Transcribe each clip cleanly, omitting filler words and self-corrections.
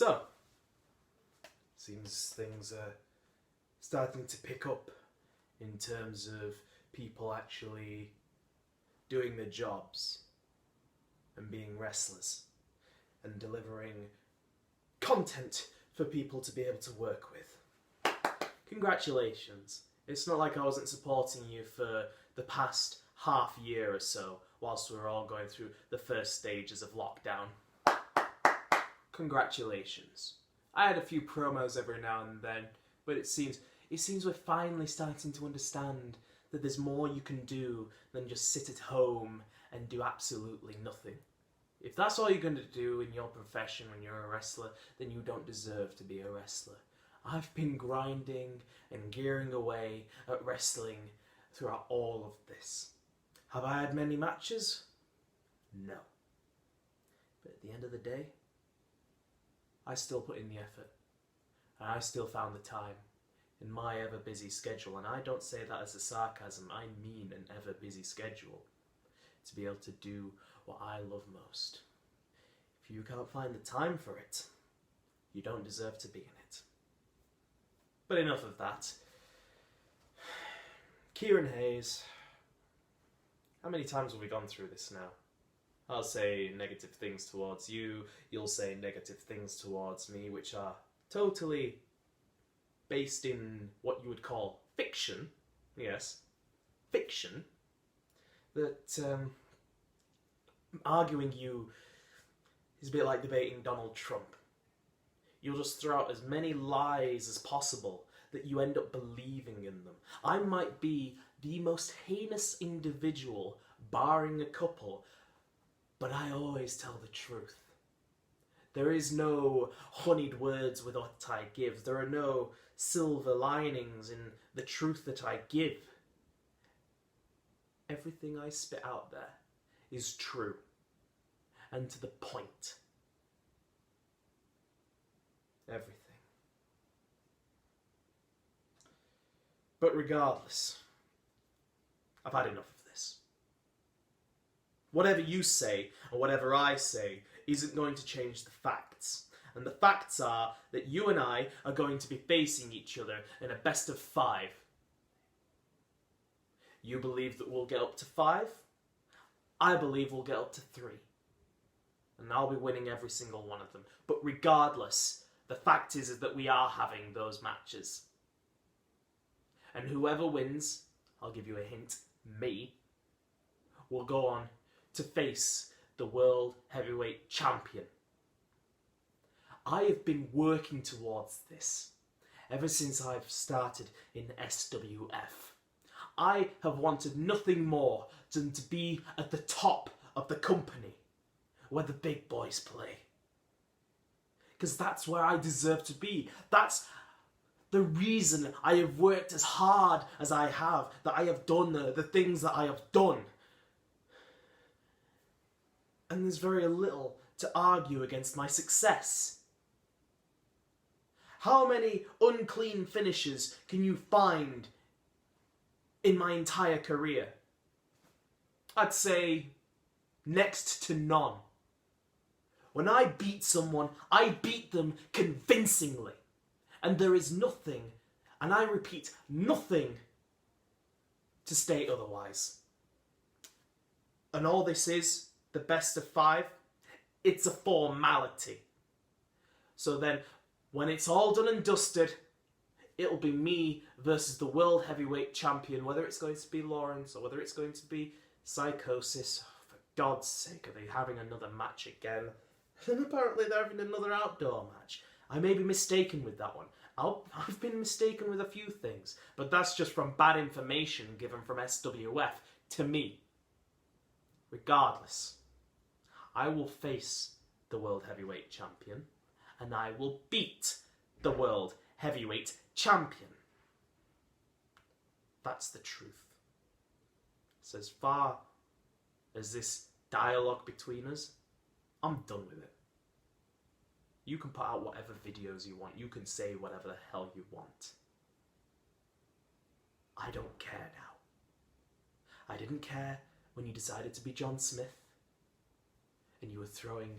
So, seems things are starting to pick up in terms of people actually doing their jobs and being wrestlers and delivering content for people to be able to work with. Congratulations. It's not like I wasn't supporting you for the past half year or so whilst we were all going through the first stages of lockdown. Congratulations. I had a few promos every now and then, but it seems we're finally starting to understand that there's more you can do than just sit at home and do absolutely nothing. If that's all you're going to do in your profession when you're a wrestler, then you don't deserve to be a wrestler. I've been grinding and gearing away at wrestling throughout all of this. Have I had many matches? No. But at the end of the day, I still put in the effort. And I still found the time in my ever busy schedule, and I don't say that as a sarcasm, I mean an ever busy schedule, to be able to do what I love most. If you can't find the time for it, you don't deserve to be in it. But enough of that. Kieran Hayes, how many times have we gone through this now? I'll say negative things towards you, you'll say negative things towards me, which are totally based in what you would call fiction. Yes, fiction. That arguing you is a bit like debating Donald Trump. You'll just throw out as many lies as possible that you end up believing in them. I might be the most heinous individual, barring a couple, but I always tell the truth. There is no honeyed words with what I give. There are no silver linings in the truth that I give. Everything I spit out there is true and to the point. Everything. But regardless, I've had enough of this. Whatever you say and whatever I say isn't going to change the facts. And the facts are that you and I are going to be facing each other in a best of 5. You believe that we'll get up to 5? I believe we'll get up to 3. And I'll be winning every single one of them. But regardless, the fact is that we are having those matches. And whoever wins, I'll give you a hint, me, will go on to face the World Heavyweight Champion. I have been working towards this ever since I've started in SWF. I have wanted nothing more than to be at the top of the company where the big boys play. Because that's where I deserve to be. That's the reason I have worked as hard as I have, that I have done the things that I have done. And there's very little to argue against my success. How many unclean finishes can you find in my entire career? I'd say next to none. When I beat someone, I beat them convincingly. And there is nothing, and I repeat, nothing to state otherwise. And all this is, the best of 5, it's a formality. So then, when it's all done and dusted, it'll be me versus the World Heavyweight Champion, whether it's going to be Lawrence or whether it's going to be Psychosis. Oh, for God's sake, are they having another match again? And apparently they're having another outdoor match. I may be mistaken with that one. I've been mistaken with a few things, but that's just from bad information given from SWF to me. Regardless, I will face the World Heavyweight Champion, and I will beat the World Heavyweight Champion. That's the truth. So as far as this dialogue between us, I'm done with it. You can put out whatever videos you want. You can say whatever the hell you want. I don't care now. I didn't care when you decided to be John Smith and you were throwing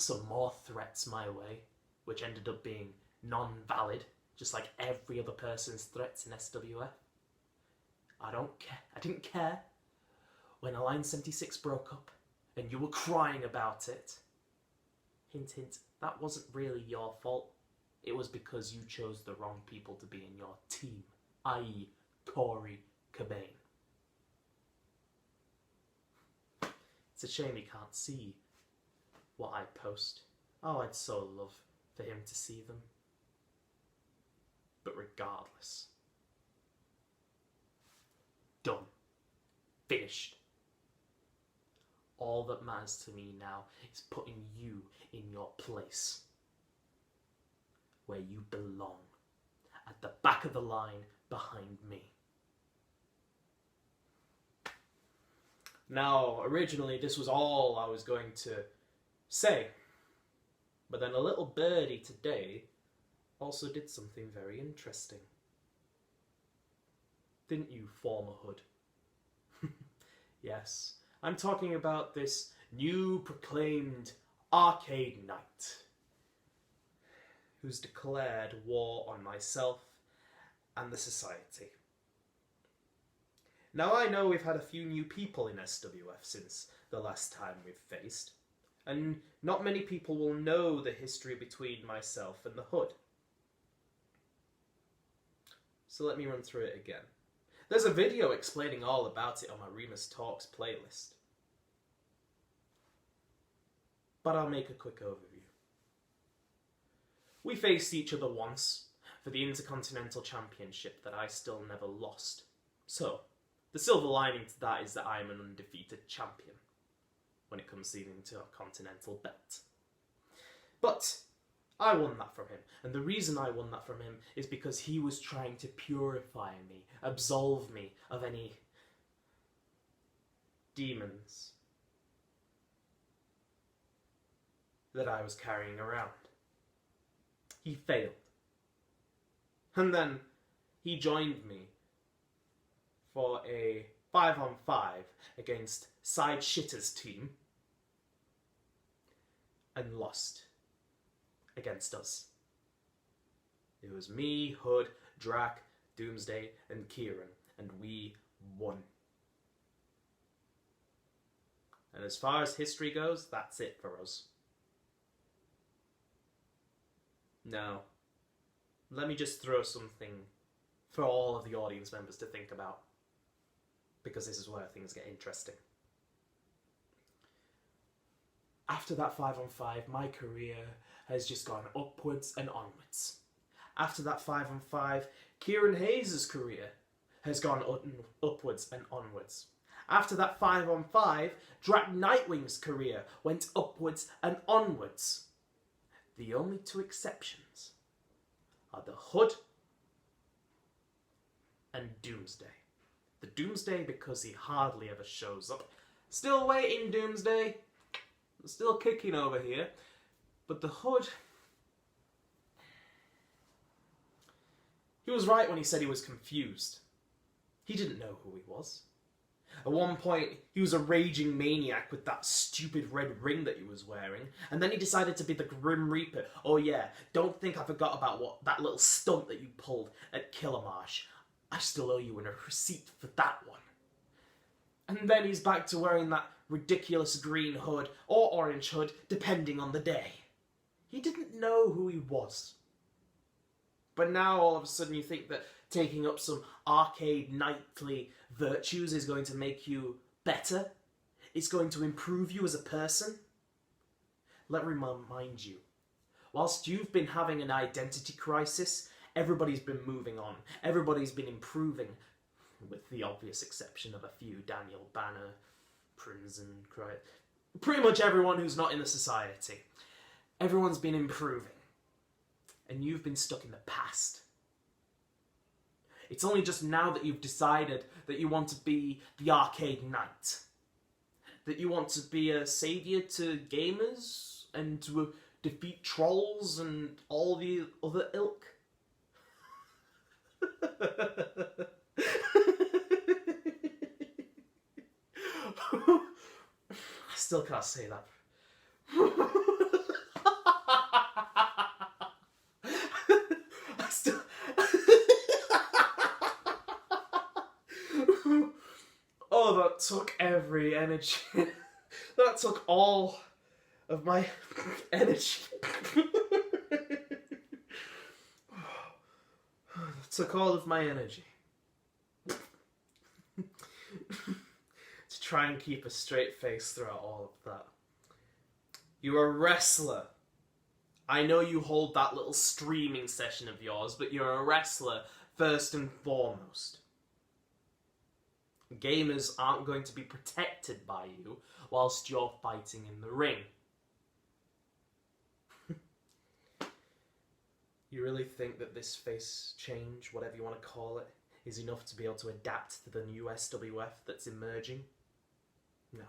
some more threats my way, which ended up being non-valid, just like every other person's threats in SWF. I don't care. I didn't care when Alliance 76 broke up and you were crying about it. Hint, hint, that wasn't really your fault. It was because you chose the wrong people to be in your team, i.e. Corey Cobain. It's a shame he can't see what I post. Oh, I'd so love for him to see them. But regardless. Done. Finished. All that matters to me now is putting you in your place. Where you belong. At the back of the line behind me. Now, originally this was all I was going to say. But then a little birdie today also did something very interesting. Didn't you, former hood? Yes, I'm talking about this new proclaimed arcade knight who's declared war on myself and the society. Now I know we've had a few new people in SWF since the last time we've faced, and not many people will know the history between myself and the hood. So let me run through it again. There's a video explaining all about it on my Remus Talks playlist. But I'll make a quick overview. We faced each other once for the Intercontinental Championship that I still never lost. So, the silver lining to that is that I'm an undefeated champion when it comes to the Intercontinental belt. But I won that from him, and the reason I won that from him is because he was trying to purify me, absolve me of any demons that I was carrying around. He failed. And then he joined me for a 5-on-5 against Side Shitter's team and lost against us. It was me, Hood, Drac, Doomsday, and Kieran, and we won. And as far as history goes, that's it for us. Now, let me just throw something for all of the audience members to think about, because this is where things get interesting. After that 5-on-5, my career has just gone upwards and onwards. After that 5-on-5, Kieran Hayes' career has gone upwards and onwards. After that 5-on-5, Drac Nightwing's career went upwards and onwards. The only two exceptions are the Hood and Doomsday. The Doomsday because he hardly ever shows up. Still waiting, Doomsday. Still kicking over here. But the Hood, he was right when he said he was confused. He didn't know who he was. At one point, he was a raging maniac with that stupid red ring that he was wearing, and then he decided to be the Grim Reaper. Oh yeah, don't think I forgot about that little stunt that you pulled at Killermarsh. I still owe you a receipt for that one. And then he's back to wearing that ridiculous green hood, or orange hood, depending on the day. He didn't know who he was. But now all of a sudden you think that taking up some arcade knightly virtues is going to make you better? It's going to improve you as a person? Let me remind you, whilst you've been having an identity crisis, everybody's been moving on. Everybody's been improving, with the obvious exception of a few Daniel Banner, Prince and pretty much everyone who's not in the society. Everyone's been improving. And you've been stuck in the past. It's only just now that you've decided that you want to be the arcade knight. That you want to be a saviour to gamers and to defeat trolls and all the other ilk. I still can't say that. took every energy. That took all of my energy. That took all of my energy. To try and keep a straight face throughout all of that. You're a wrestler. I know you hold that little streaming session of yours, but you're a wrestler first and foremost. Gamers aren't going to be protected by you whilst you're fighting in the ring. You really think that this face change, whatever you want to call it, is enough to be able to adapt to the new SWF that's emerging? No.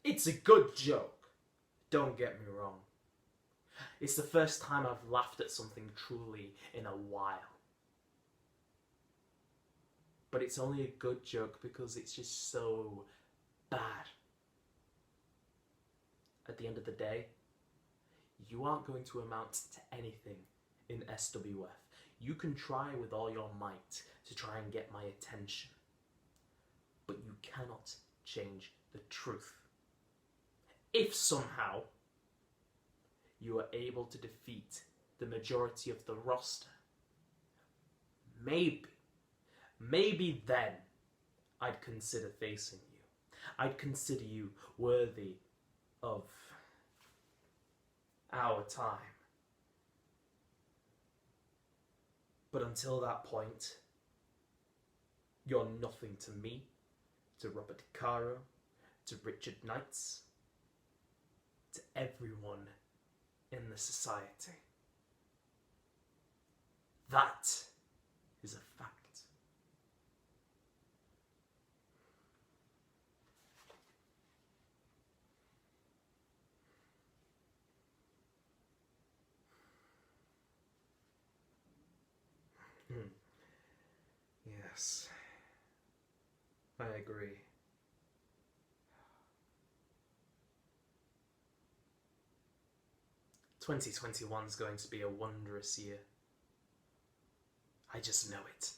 It's a good joke, don't get me wrong. It's the first time I've laughed at something truly in a while. But it's only a good joke because it's just so bad. At the end of the day, you aren't going to amount to anything in SWF. You can try with all your might to try and get my attention, but you cannot change the truth. If somehow you are able to defeat the majority of the roster, maybe then I'd consider facing you. I'd consider you worthy of our time. But until that point, you're nothing to me, to Robert DeCaro, to Richard Knights, to everyone in the society. That is a fact. Yes, I agree. 2021 is going to be a wondrous year. I just know it.